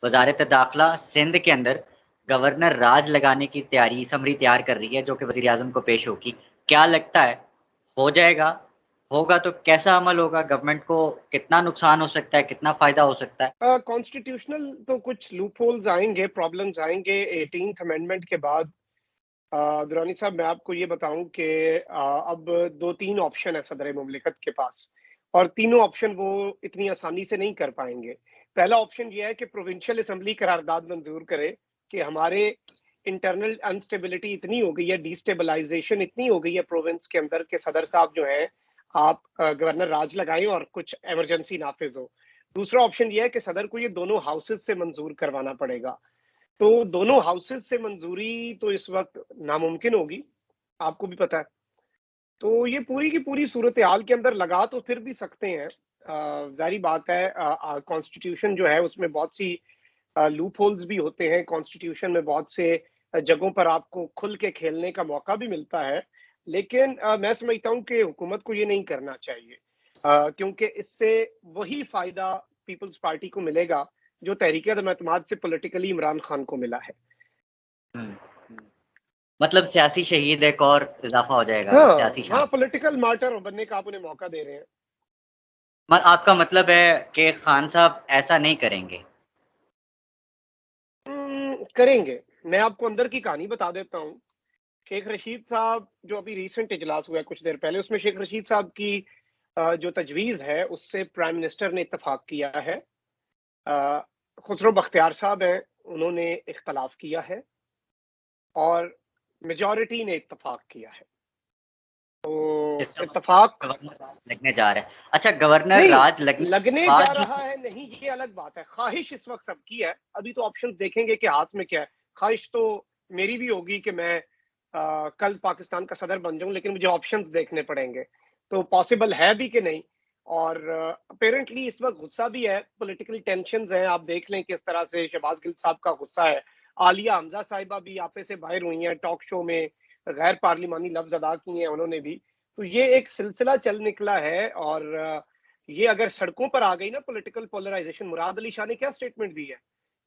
वजारत दाखिला सिंध के अंदर गवर्नर राज लगाने की तैयारी समरी तैयार कर रही है जो कि वजीर आजम को पेश होगी। क्या लगता है हो जाएगा? होगा तो कैसा अमल होगा? गवर्नमेंट को कितना नुकसान हो सकता है, कितना फायदा हो सकता है? कॉन्स्टिट्यूशनल तो कुछ लूप होल्स आएंगे, प्रॉब्लम्स आएंगे 18th अमेंडमेंट के बाद। दुरानी साहब, मैं आपको ये बताऊं कि अब दो तीन ऑप्शन है सदर मुमलिकत के पास, और तीनों ऑप्शन वो इतनी आसानी से नहीं कर पाएंगे। पहला ऑप्शन ये है कि प्रोविंशियल असेंबली करारदाद मंजूर करे कि हमारे इंटरनल अनस्टेबिलिटी इतनी हो गई है, डिस्टेबलाइजेशन इतनी हो गई है प्रोविंस के अंदर के सदर साहब जो है आप गवर्नर राज लगाएं और कुछ इमरजेंसी नाफिज हो। दूसरा ऑप्शन यह है कि सदर को ये दोनों हाउसेज से मंजूर करवाना पड़ेगा। तो दोनों हाउसेज से मंजूरी तो इस वक्त नामुमकिन होगी, आपको भी पता है। तो ये पूरी की पूरी सूरत हाल के अंदर लगा तो फिर भी सकते हैं। जारी बात है, कॉन्स्टिट्यूशन जो है उसमें बहुत सी लूप होल्स भी होते हैं। कॉन्स्टिट्यूशन में बहुत से जगहों पर आपको खुल के खेलने का मौका भी मिलता है, लेकिन मैं समझता हूं कि हुकूमत को ये नहीं करना चाहिए, क्योंकि इससे वही फायदा पीपल्स पार्टी को मिलेगा जो तहरीक अदम-ए-एतमाद से पॉलिटिकली इमरान खान को मिला है। मतलब सियासी शहीद एक और इजाफा हो जाएगा, सियासी हाँ, शान। पॉलिटिकल मार्टर बनने का आप उन्हें मौका दे रहे हैं। आपका मतलब है कि खान साहब ऐसा नहीं करेंगे? करेंगे। मैं आपको अंदर की कहानी बता देता हूँ। शेख रशीद साहब जो अभी रिसेंट इजलास हुआ है कुछ देर पहले, उसमें शेख रशीद साहब की जो तजवीज़ है उससे प्राइम मिनिस्टर ने इत्तेफाक किया है। खुसरो बख्तियार साहब हैं, उन्होंने इख्तलाफ किया है और मेजॉरिटी ने इत्तेफाक किया है। तो इसका इत्तेफाक गवर्नर राज लगने जा रहा है। अच्छा, गवर्नर नहीं राज लगने के लगने जा बाद रहा है, नहीं ये अलग बात है। ख्वाहिश इस वक्त सबकी है, अभी तो ऑप्शंस देखेंगे कि हाथ में क्या है। ख्वाहिश तो मेरी भी होगी कि मैं कल पाकिस्तान का सदर बन जाऊं, लेकिन मुझे ऑप्शंस देखने पड़ेंगे तो पॉसिबल है भी कि नहीं। और अपेरेंटली इस वक्त गुस्सा भी है, पॉलिटिकल टेंशंस हैं। आप देख लें किस तरह से शहबाज गिल साहब का गुस्सा है। आलिया हमजा साहिबा भी आपे से बाहर हुई हैं, टॉक शो में गैर पार्लिमानी लफ्ज अदा किए हैं उन्होंने भी। तो ये एक सिलसिला चल निकला है, और ये अगर सड़कों पर आ गई ना पॉलिटिकल पोलराइजेशन। मुराद अली शाह ने क्या स्टेटमेंट दी है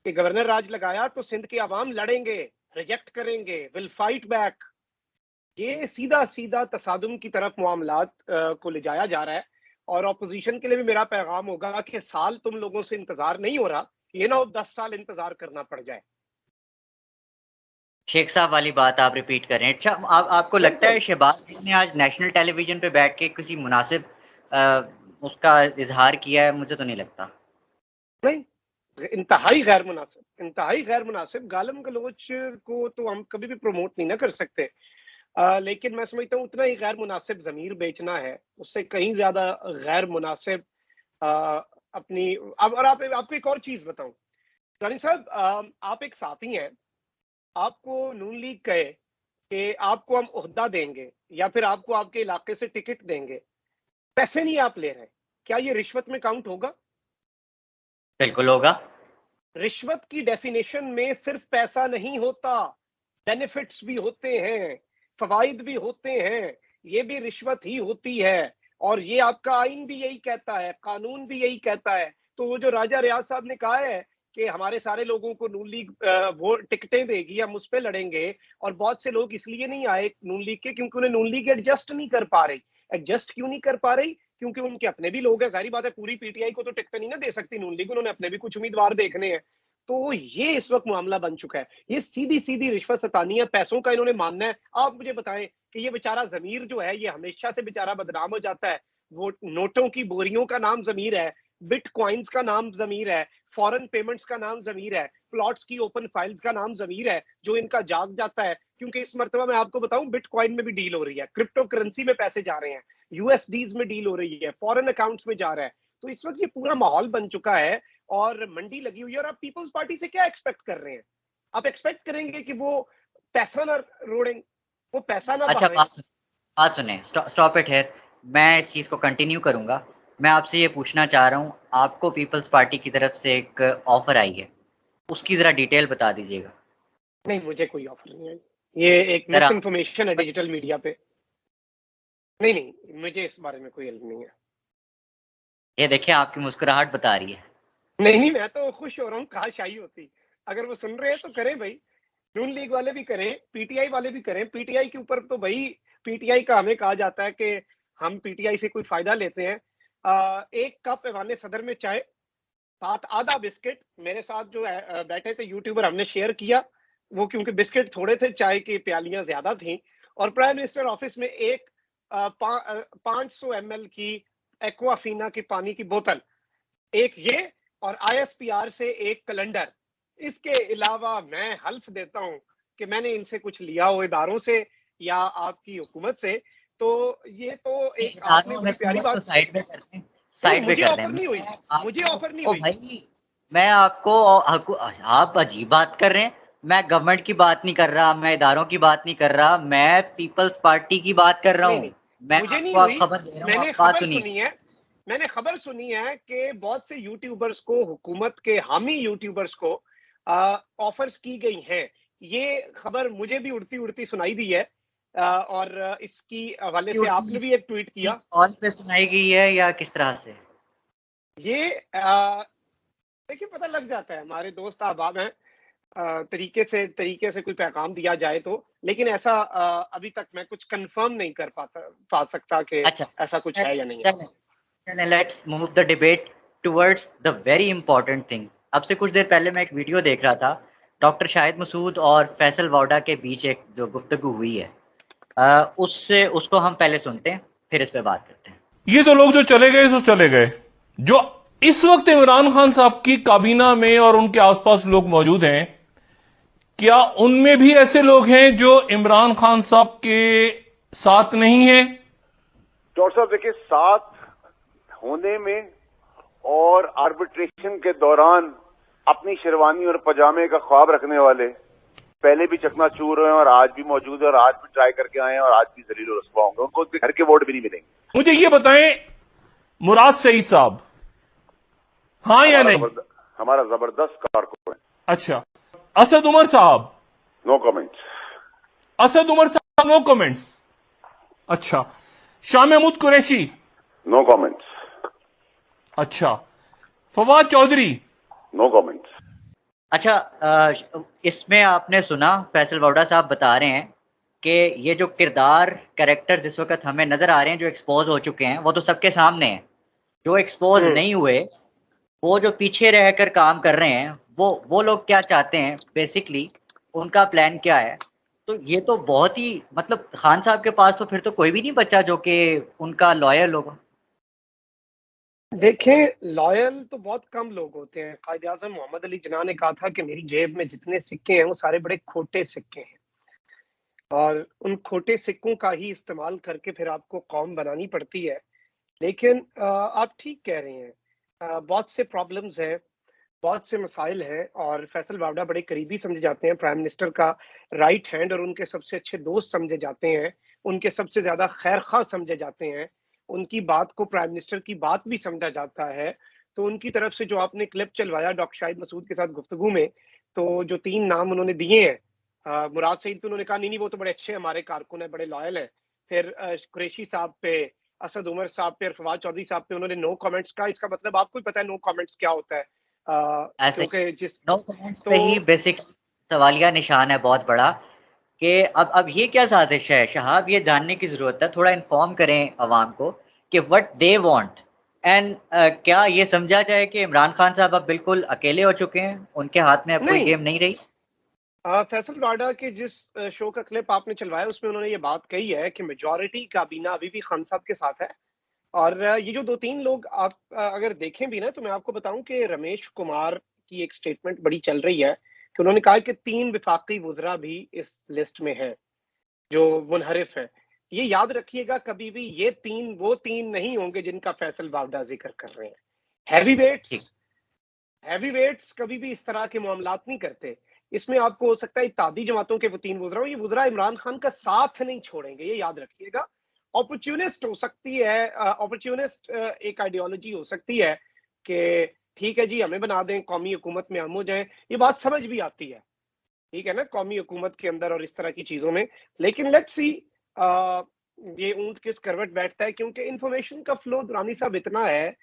कि गवर्नर राज लगाया तो सिंध के अवाम लड़ेंगे, रिजेक्ट करेंगे, विल फाइट बैक। ये सीधा सीधा तसादुम की तरफ मामलात को ले जाया जा रहा है। और ऑपोजिशन के लिए भी मेरा पैगाम होगा कि साल तुम लोगों से इंतजार नहीं हो रहा, ये ना हो 10 साल इंतजार करना पड़ जाए। शेख साहब वाली बात आप रिपीट कर रहे हैं। अच्छा, आपको लगता है बिल्कुल शहबाज गिल ने आज नेशनल टेलीविजन पे बैठ के किसी मुनासिब उसका इजहार किया है? मुझे तो नहीं लगता। नहीं, इंतहाई गैर मुनासिब, इंतहाई गैर मुनासिब। गालम गलोच को तो हम कभी भी प्रमोट नहीं ना कर सकते, लेकिन मैं समझता हूँ उतना ही गैर मुनासिब जमीर बेचना है, उससे कहीं ज्यादा गैर मुनासिब अपनी। अब और आपको एक और चीज बताऊं रानी साहब, आप एक साथी हैं, आपको नून लीग कहे कि आपको हम ओहदा देंगे या फिर आपको आपके इलाके से टिकट देंगे, पैसे नहीं आप ले रहे, क्या ये रिश्वत में काउंट होगा? बिल्कुल होगा। रिश्वत की डेफिनेशन में सिर्फ पैसा नहीं होता, बेनिफिट्स भी होते हैं, फवाइद भी होते हैं, ये भी रिश्वत ही होती है। और ये आपका आइन भी यही कहता है, कानून भी यही कहता है। तो वो जो राजा रियाज साहब ने कहा है कि हमारे सारे लोगों को नून लीग वो टिकटें देगी, हम उस पर लड़ेंगे, और बहुत से लोग इसलिए नहीं आए नून लीग के क्योंकि उन्हें नून लीग एडजस्ट नहीं कर पा रही। एडजस्ट क्यों नहीं कर पा रही? क्योंकि उनके अपने भी लोग हैं। जाहिर बात है पूरी पीटीआई को तो टिकट नहीं ना दे सकती नून लीग, उन्होंने अपने भी कुछ उम्मीदवार देखने हैं। तो ये इस वक्त मामला बन चुका है, ये सीधी सीधी रिश्वत सतानी है, पैसों का इन्होंने मानना है। आप मुझे बताएं कि ये बेचारा जमीर जो है ये हमेशा से बेचारा बदनाम हो जाता है। वो नोटों की बोरियों का नाम जमीर है, बिटकॉइंस का नाम जमीर है, फॉरेन पेमेंट्स का नाम जमीर है, प्लॉट्स की ओपन फाइल्स का नाम जमीर है, जो इनका जाग जाता है। क्योंकि इस मर्तबा मैं आपको बताऊं बिटकॉइन में भी डील हो रही है, क्रिप्टो करेंसी में पैसे जा रहे हैं, यूएसडीज में डील हो रही है, फॉरेन अकाउंट्स में जा रहा है। तो इस वक्त ये पूरा माहौल बन चुका है और मंडी लगी हुई है। और आप पीपल्स पार्टी से क्या एक्सपेक्ट कर रहे हैं? आप एक्सपेक्ट करेंगे कि वो पैसा ना रोड़ें, वो पैसा ना अच्छा, बहाएं? बात सुने, स्टॉप इट हियर। मैं इस चीज़ को कंटिन्यू करूंगा। मैं आपसे ये पूछना चाह रहा हूँ, आपको पीपल्स पार्टी की तरफ से एक ऑफर आई है, उसकी ज़रा डिटेल बता दीजिएगा। नहीं, मुझे कोई ऑफर नहीं है, ये एक सर मिस इन्फॉर्मेशन है डिजिटल मीडिया पे। नहीं नहीं, मुझे इस बारे में कोई इल्म नहीं है। ये देखिए, आपकी मुस्कुराहट बता रही है। नहीं नहीं, मैं तो खुश हो रहा हूँ, काश आई होती। अगर वो सुन रहे हैं तो करें भाई, नून लीग वाले भी करें, पीटीआई वाले भी करें। पीटीआई के ऊपर तो भाई, पीटीआई का हमें कहा जाता है कि हम पीटीआई से कोई फायदा लेते हैं। एक कप ऐवान सदर में चाय, साथ आधा बिस्किट, मेरे साथ जो बैठे थे यूट्यूबर, हमने शेयर किया वो, क्योंकि बिस्किट थोड़े थे, चाय की प्यालियां ज्यादा थी। और प्राइम मिनिस्टर ऑफिस में एक 500 ml की एक्वाफीना की पानी की बोतल, एक ये, और आईएसपीआर से एक कैलेंडर। इसके अलावा मैं हल्फ देता हूं कि मैंने इनसे कुछ लिया हो, इदारों से या आपकी हुकूमत से। तो ये तो एक आपने इदारों में बड़ी तो प्यारी वो तो बात। साइड पे करते हैं, नहीं, साइड पे मुझे करते हैं। ऑफर नहीं हुई, मैं मुझे आपको, ऑफर नहीं ओ हुई। भाई, मैं आप अजीब बात कर रहे हैं। मैं गवर्नमेंट की बात नहीं कर रहा, मैं इदारों की बात नहीं कर रहा, मैं पीपल्स पार्टी की बात कर रहा नहीं हूँ। नहीं, मैं मुझे नहीं आपको आप हुई। खबर दे रहा हूँ, मैंने आप बात खबर सुनिए। सुनी है, मैंने खबर सुनी है कि बहुत से यूट्यूबर्स को, हुकूमत के हामी यूट्यूबर्स को ऑफर्स की गई हैं। ये खबर मुझे भी उड़ती उड़ती सुनाई दी है। और इसकी हवाले से उड़ती आपने भी एक ट्वीट उड़ती किया। कॉल पे सुनाई गई है या किस तरह से? ये देखिए, पता लग जाता है, हमारे दोस्त अहबाब हैं, तरीके से कोई पैगाम दिया जाए तो। लेकिन ऐसा अभी तक मैं कुछ कंफर्म नहीं कर पा सकता कि अच्छा, ऐसा कुछ है या नहीं है। चलें चलें, let's move the debate towards the very important thing. अब से कुछ देर पहले मैं एक वीडियो देख रहा था, डॉक्टर शाहिद मसूद और फैसल वाडा के बीच एक जो गुफ्तगू हुई है, उससे उसको हम पहले सुनते हैं, फिर इस पे बात करते हैं। ये तो लोग जो चले गए सो चले गए। जो इस वक्त इमरान खान साहब की काबीना में और उनके आसपास लोग मौजूद हैं, क्या उनमें भी ऐसे लोग हैं जो इमरान खान साहब के साथ नहीं हैं? डॉक्टर साहब देखिए, साथ होने में और आर्बिट्रेशन के दौरान अपनी शेरवानी और पजामे का ख्वाब रखने वाले पहले भी चकनाचूर हैं और आज भी मौजूद है और आज भी ट्राई करके आए हैं और आज भी जलील रसवा होंगे। उनको उनके घर के वोट भी नहीं मिलेंगे। मुझे ये बताएं, मुराद सईद साहब, हाँ या नहीं? हमारा जबरदस्त कारकुन है। अच्छा, असद उमर साहब? No comments. असद उमर साहब नो कमेंट्स। अच्छा, शाह महमूद कुरैशी? No comments. अच्छा, फवाद चौधरी? No comments. अच्छा, इसमें आपने सुना फैसल वाडा साहब बता रहे हैं कि ये जो किरदार कैरेक्टर जिस वक्त हमें नजर आ रहे हैं, जो एक्सपोज हो चुके हैं, वो तो सबके सामने हैं। जो एक्सपोज नहीं हुए, वो जो पीछे रहकर काम कर रहे हैं, वो लोग क्या चाहते हैं, बेसिकली उनका प्लान क्या है। तो ये तो बहुत ही, मतलब खान साहब के पास तो फिर तो कोई भी नहीं बचा जो कि उनका लॉयल होगा। देखें, लॉयल तो बहुत कम लोग होते हैं। कायद आजम मोहम्मद अली जिन्ना ने कहा था कि मेरी जेब में जितने सिक्के हैं वो सारे बड़े खोटे सिक्के हैं, और उन खोटे सिक्कों का ही इस्तेमाल करके फिर आपको कौम बनानी पड़ती है। लेकिन आप ठीक कह रहे हैं, बहुत से प्रॉब्लम्स हैं, बहुत से मसाइल हैं, और फैसल वावड़ा बड़े करीबी समझे जाते हैं, प्राइम मिनिस्टर का राइट हैंड और उनके सबसे अच्छे दोस्त समझे जाते हैं, उनके सबसे ज्यादा खैर खा समझे जाते हैं, उनकी बात को प्राइम मिनिस्टर की बात भी समझा जाता है। तो उनकी तरफ से जो आपने क्लिप चलवाया डॉक्टर शाहिद मसूद के साथ गुफ्तगू में, तो जो 3 नाम उन्होंने दिए हैं, मुराद सईद पे उन्होंने कहा नहीं नहीं वो तो बड़े अच्छे हमारे कारकुन है, बड़े लॉयल हैं। फिर कुरैशी साहब पे, असद उमर साहब पे और फवाद चौधरी साहब पे उन्होंने नो कमेंट्स कहा। इसका मतलब आपको ही पता है नो कमेंट्स क्या होता है। ऐसे ही क्योंकि जिस नो कमेंट्स पे तो ही बेसिक सवालिया निशान है बहुत बड़ा, कि अब ये क्या साजिश है। शहाब, ये जानने की जरूरत है, थोड़ा इन्फॉर्म करें अवाम को कि व्हाट दे वांट। एंड क्या ये समझा जाए कि इमरान खान साहब अब बिल्कुल अकेले हो चुके हैं, उनके हाथ में अब कोई नहीं, गेम नहीं रही? फैसल वाडा के जिस शो का क्लिप आपने चलवाया उसमें उन्होंने ये बात कही है कि मेजॉरिटी काबीना अभी भी खान साहब के साथ है। और ये जो 2-3 लोग आप अगर देखें भी ना, तो मैं आपको बताऊं कि रमेश कुमार की एक स्टेटमेंट बड़ी चल रही है कि उन्होंने कहा कि 3 विफाकी वुजरा भी इस लिस्ट में हैं जो मुनहरिफ है। ये याद रखिएगा, कभी भी ये 3 वो 3 नहीं होंगे जिनका फैसल वावडा जिक्र कर रहे हैं। हैवी वेट्स, ठीक। हैवी वेट्स कभी भी इस तरह के मामलात नहीं करते। इसमें आपको हो सकता है इत्तेहादी जमातों के वो 3 वुजरा, ये वुजरा इमरान खान का साथ नहीं छोड़ेंगे, ये याद रखिएगा। अपॉर्चुनिस्ट हो सकती है, अपॉर्चुनिस्ट एक आइडियोलॉजी हो सकती है कि ठीक है जी हमें बना दें, कौमी हुकूमत में हम हो जाएं। ये बात समझ भी आती है, ठीक है ना, कौमी हुकूमत के अंदर और इस तरह की चीजों में। लेकिन लेट्स सी ये ऊंट किस करवट बैठता है, क्योंकि इंफॉर्मेशन का फ्लो दुरानी साहब इतना है।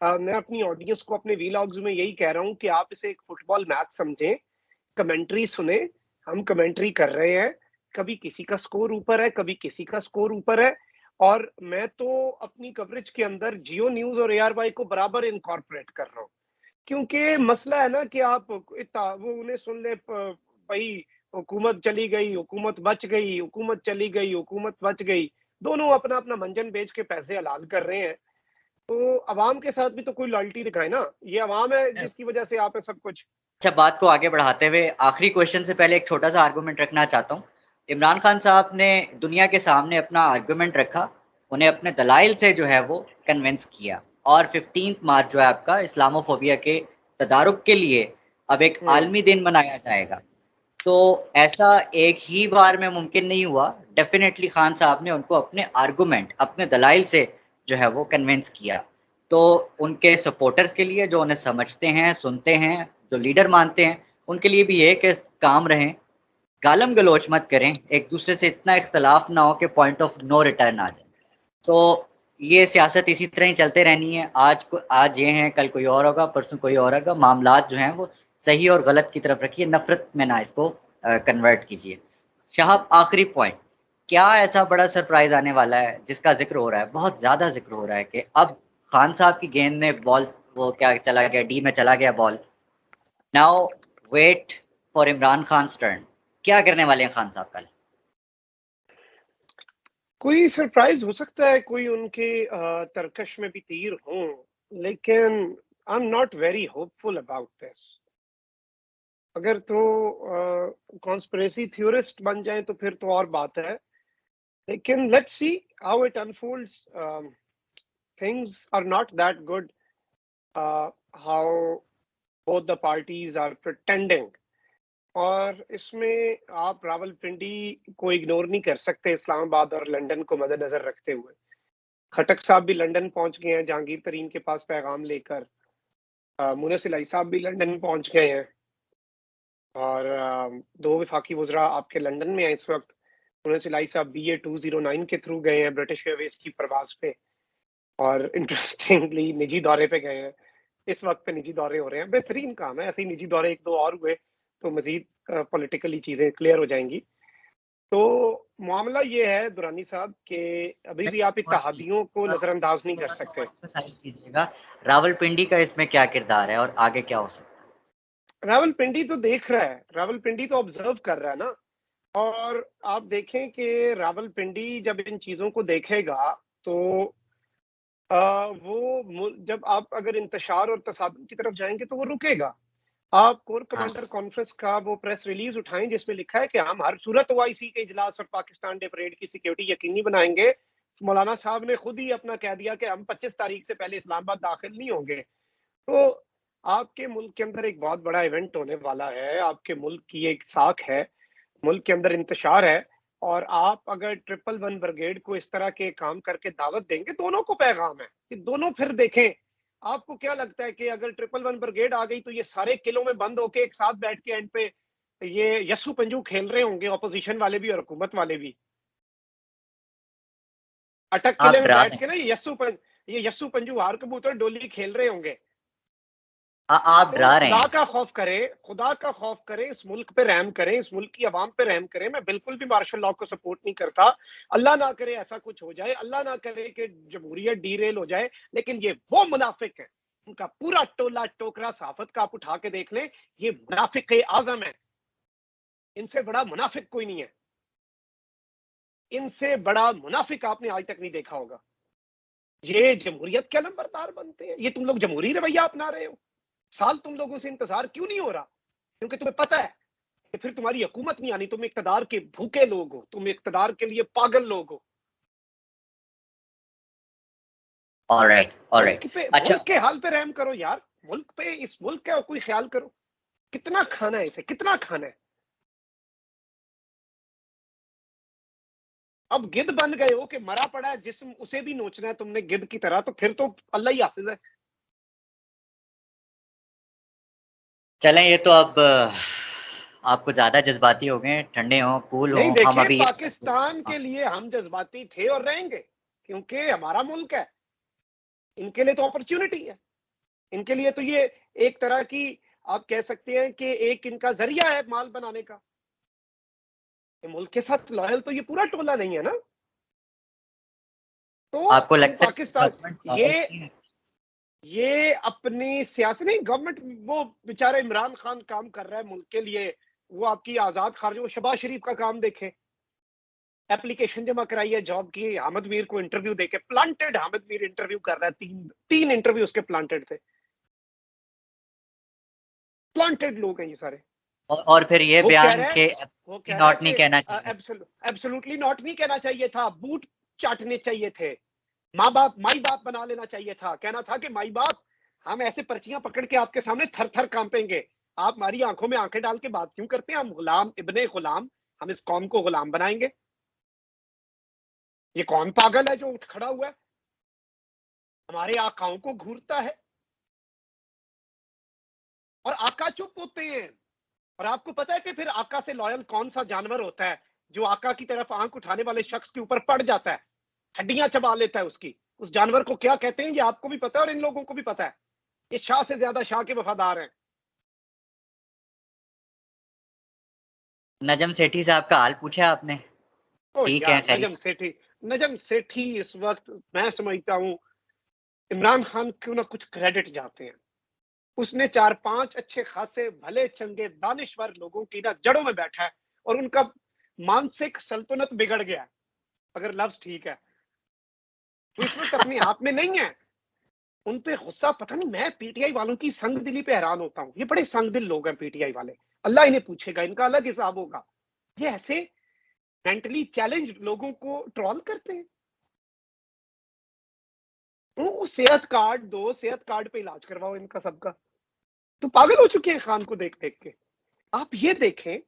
मैं अपनी ऑडियंस को अपने वीलॉग्स में यही कह रहा हूँ कि आप इसे एक फुटबॉल मैच समझें, कमेंट्री सुने, हम कमेंट्री कर रहे हैं, कभी किसी का स्कोर ऊपर है, कभी किसी का स्कोर ऊपर है, और मैं तो अपनी कवरेज के अंदर जियो न्यूज और ARY को बराबर इनकॉर्पोरेट कर रहा हूँ, क्योंकि मसला है ना कि आप इतना वो उन्हें सुन ले भाई हुकूमत चली गई, हुकूमत बच गई, हुकूमत चली गई, हुकूमत बच गई, दोनों अपना अपना मंजन बेच के पैसे हलाल कर रहे हैं। तो अवाम के साथ भी तो कोई लॉयल्टी दिखाए ना, ये अवाम है जिसकी वजह से आप है सब कुछ। अच्छा, बात को आगे बढ़ाते हुए आखिरी क्वेश्चन से पहले एक छोटा सा आर्गुमेंट रखना चाहता हूँ। इमरान खान साहब ने दुनिया के सामने अपना आर्गुमेंट रखा, उन्हें अपने दलाइल से जो है वो कन्विंस किया, और 15 मार्च जो है आपका इस्लामोफोबिया के तदारुक के लिए अब एक आलमी दिन मनाया जाएगा। तो ऐसा एक ही बार में मुमकिन नहीं हुआ, डेफिनेटली खान साहब ने उनको अपने आर्गुमेंट, अपने दलाइल से जो है वो कन्विंस किया। तो उनके सपोर्टर्स के लिए, जो उन्हें समझते हैं, सुनते हैं, जो लीडर मानते हैं, उनके लिए भी ये कि काम रहें, गालम गलोच मत करें, एक दूसरे से इतना इख्तलाफ ना हो कि पॉइंट ऑफ नो रिटर्न आ जाए। तो ये सियासत इसी तरह ही चलते रहनी है। आज ये हैं, कल कोई और होगा, परसों कोई और होगा। मामलात जो हैं वो सही और गलत की तरफ रखिए, नफरत में ना इसको कन्वर्ट कीजिए। शाहब, आखिरी पॉइंट, क्या ऐसा बड़ा सरप्राइज आने वाला है जिसका जिक्र हो रहा है, बहुत ज्यादा जिक्र हो रहा है, कि अब खान साहब की गेंद में बॉल, वो क्या चला गया, डी में चला गया ball, now wait for Imran Khan turn. क्या करने वाले हैं खान साहब कल? कोई सरप्राइज हो सकता है, कोई उनके तरकश में भी तीर हो, लेकिन I am not very hopeful about this. अगर तो कॉन्स्पिरेसी थ्योरिस्ट बन जाए तो फिर तो और बात है, लेकिन let's see how it unfolds. Things are not that good how both the parties are pretending। और इसमें आप रावलपिंडी को इग्नोर नहीं कर सकते, इस्लामाबाद और लंदन को मद्देनजर रखते हुए। खटक साहब भी लंदन पहुंच गए हैं जहांगीर तरीन के पास पैगाम लेकर, मुनस इलाही साहब भी लंदन पहुंच गए हैं, और दो वफाकी वज़रा आपके लंदन में हैं इस वक्त। मुनस इलाही साहब BA 209 के थ्रू गए हैं ब्रिटिश एयरवेज की परवाज पे, और इंटरेस्टिंगली निजी दौरे पे गए हैं। इस वक्त पे निजी दौरे हो रहे हैं, बेहतरीन काम है। ऐसे ही निजी दौरे एक दो और हुए तो मजीद पॉलिटिकली चीजें क्लियर हो जाएंगी। तो मामला ये है दुरानी साहब कि अभी भी आप इत्तेहादियों को नजरअंदाज नहीं कर सकते। कीजिएगा, रावलपिंडी का इसमें क्या किरदार है और आगे क्या हो सकता है? रावलपिंडी तो देख रहा है, रावलपिंडी तो ऑब्जर्व कर रहा है ना। और आप देखें कि रावलपिंडी जब इन चीजों को देखेगा तो वो जब आप अगर इंतशार और तसादुम की तरफ जाएंगे तो वो रुकेगा। आप कोर कमांडर कॉन्फ्रेंस का वो प्रेस रिलीज उठाएं जिसमें लिखा है कि हम हर सूरत OIC के इजलास और पाकिस्तान डे परेड की सिक्योरिटी यकीनी बनाएंगे। मौलाना साहब ने खुद ही अपना कह दिया कि हम 25 तारीख से पहले इस्लामाबाद दाखिल नहीं होंगे। तो आपके मुल्क के अंदर एक बहुत बड़ा इवेंट होने वाला है, आपके मुल्क की एक साख है, मुल्क के अंदर इंतशार है, और आप अगर 111 ब्रिगेड को इस तरह के काम करके दावत देंगे, दोनों को पैगाम है कि दोनों फिर देखें। आपको क्या लगता है कि अगर 111 ब्रिगेड आ गई तो ये सारे किलों में बंद होके एक साथ बैठ के एंड पे ये यस्सु पंजू खेल रहे होंगे, ऑपोजिशन वाले भी और हुकूमत वाले भी? अटक किले में बैठ के ना ये यस्सु पंजू हार कबूतर डोली खेल रहे होंगे। आप डरा रहे हैं। खुदा का खौफ करें, खुदा का खौफ करें, इस मुल्क पे रहम करें, इस मुल्क की आवाम पे रहम करें। मैं बिल्कुल भी मार्शल लॉ को सपोर्ट नहीं करता। अल्लाह ना करे ऐसा कुछ हो जाए, अल्लाह ना करे कि जमहूरियत डीरेल हो जाए, लेकिन ये वो मुनाफिक है, उनका पूरा टोला टोकरा सहाफत का आप उठा के देख लें, ये मुनाफिक आजम है। इनसे बड़ा मुनाफिक कोई नहीं है, इनसे बड़ा मुनाफिक आपने आज तक नहीं देखा होगा। ये जमहूरियत के अलंबरदार बनते हैं, ये तुम लोग जमहूरी रवैया अपना रहे हो। साल तुम लोगों से इंतजार क्यों नहीं हो रहा? क्योंकि तुम्हें पता है कि फिर तुम्हारी हुकूमत नहीं आनी। तुम इक्तदार के भूखे लोग हो, तुम इक्तदार के लिए पागल लोग हो। ऑलराइट। अच्छा, मुल्क के हाल पे रहम करो यार, मुल्क पे, इस मुल्क का कोई ख्याल करो। कितना खाना है इसे, कितना खाना है? अब गिद्ध बन गए हो कि मरा पड़ा है जिस्म, उसे भी नोचना है तुमने गिद्ध की तरह, तो फिर तो अल्लाह ही हाफिज है। चलें, ये तो अब आपको ज्यादा जज्बाती हो गए, ठंडे हो, कूल हो। नहीं, हम देखिए अभी पाकिस्तान के लिए हम जज्बाती थे और रहेंगे, क्योंकि हमारा मुल्क है। इनके लिए तो अपॉर्चुनिटी है। इनके लिए तो ये एक तरह की आप कह सकते हैं कि एक इनका जरिया है माल बनाने का। मुल्क के साथ लॉयल तो ये पूरा टोला नहीं है ना। तो आपको हम लगता है पाकिस्तान गवर्नमेंट ये अपनी सियासत नहीं, गवर्नमेंट वो बेचारा इमरान खान काम कर रहा है मुल्क के लिए, वो आपकी आजाद खारज, वो शहबाज शरीफ का काम देखें, एप्लीकेशन जमा कराई है जॉब की, हामिद मीर को इंटरव्यू देके प्लांटेड हामिद मीर इंटरव्यू कर रहा है, तीन इंटरव्यू उसके प्लांटेड थे, प्लांटेड लोग हैं ये सारे। और फिर ये वो कह बयान रहा है के नॉट नहीं कहना चाहिए। एब्सोल्युटली नॉट नहीं कहना चाहिए था, बूट चाटने चाहिए थे, माई बाप बना लेना चाहिए था, कहना था कि माई बाप हम ऐसे पर्चियां पकड़ के आपके सामने थर थर कांपेंगे, आप हमारी आंखों में आंखें डाल के बात क्यों करते हैं, हम गुलाम इब्ने गुलाम, हम इस कौम को गुलाम बनाएंगे। ये कौन पागल है जो उठ खड़ा हुआ है, हमारे आकाओं को घूरता है और आका चुप होते हैं। और आपको पता है कि फिर आका से लॉयल कौन सा जानवर होता है जो आका की तरफ आंख उठाने वाले शख्स के ऊपर पड़ जाता है, हड्डियां चबा लेता है उसकी, उस जानवर को क्या कहते हैं ये आपको भी पता है और इन लोगों को भी पता है। ये शाह से ज्यादा शाह के वफादार हैं। नजम सेठी साहब का हाल पूछा आपने? ओ ठीक है, यार, नजम सेठी इस वक्त मैं समझता हूं इमरान खान को ना कुछ क्रेडिट जाते हैं। उसने 4-5 अच्छे खासे भले चंगे दानिश्वर लोगों की ना जड़ों में बैठा है और उनका मानसिक सल्तनत बिगड़ गया है, अगर लफ्ज ठीक है। वो इस वक्त अपने आप में नहीं है, उन पे गुस्सा पता नहीं, मैं पीटीआई वालों की संग दिली पे हैरान होता हूं। ये बड़े संग दिल लोग हैं पीटीआई वाले, अल्लाह इन्हें पूछेगा, इनका अलग हिसाब होगा। ये ऐसे मेंटली चैलेंज लोगों को ट्रोल करते हैं। वो सेहत कार्ड दो, सेहत कार्ड पे इलाज करवाओ इनका सबका। तो पागल हो चुके हैं खान को देख देख के। आप ये देखें,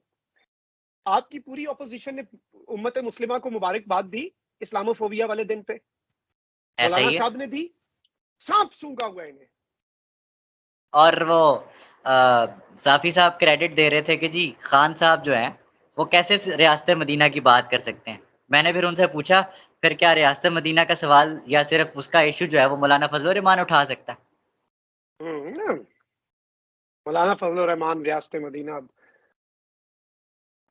आपकी पूरी ऑपोजिशन ने उम्मत मुस्लिमा को मुबारकबाद दी इस्लामोफोबिया वाले दिन पे, ऐसा मौलाना ही है। साहब ने दी, सांप सूंघा हुआ इन्हें। और वो साफी साहब क्रेडिट दे रहे थे कि जी खान साहब जो हैं वो कैसे रियासत मदीना की बात कर सकते हैं। मैंने फिर उनसे पूछा, फिर क्या रियासत मदीना का सवाल या सिर्फ उसका इशू जो है वो मौलाना फजल रहमान उठा सकता है? मौलाना फजल रहमान रियासत मदीना,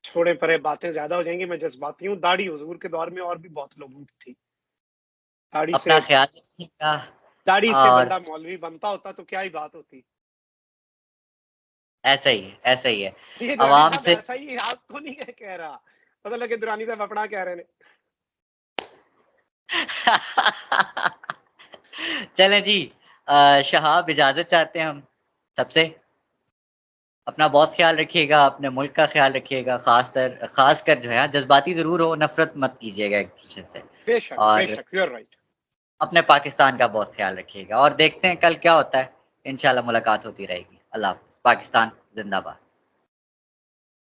छोड़े परे, बातें ज्यादा हो जाएंगी, मैं जज्बाती हूँ। दाढ़ी हुजूर के दौर में और भी बहुत लोगों की थी, अपना ख्याल रखिएगा। दाढ़ी से और बंदा मौलवी बनता होता तो क्या ही बात होती। ऐसा ही है, ऐसा ही है। ये दुरानी आवाम साहब से ऐसा ही, आपको नहीं कह रहा, पता लगे दुरानी साहब अपना कह रहे हैं। चलें जी, शहाब इजाजत चाहते हैं हम सबसे। अपना बहुत ख्याल रखिएगा, अपने मुल्क का ख्याल रखिएगा, खासकर जो है जज्बाती जरूर हो, नफरत मत कीजिएगा एक दूसरे से। बेशक और बेशक, यू आर राइट। अपने पाकिस्तान का बहुत ख्याल रखिएगा और देखते हैं कल क्या होता है। इंशाल्लाह मुलाकात होती रहेगी। अल्लाह हाफ़िज़। पाकिस्तान जिंदाबाद।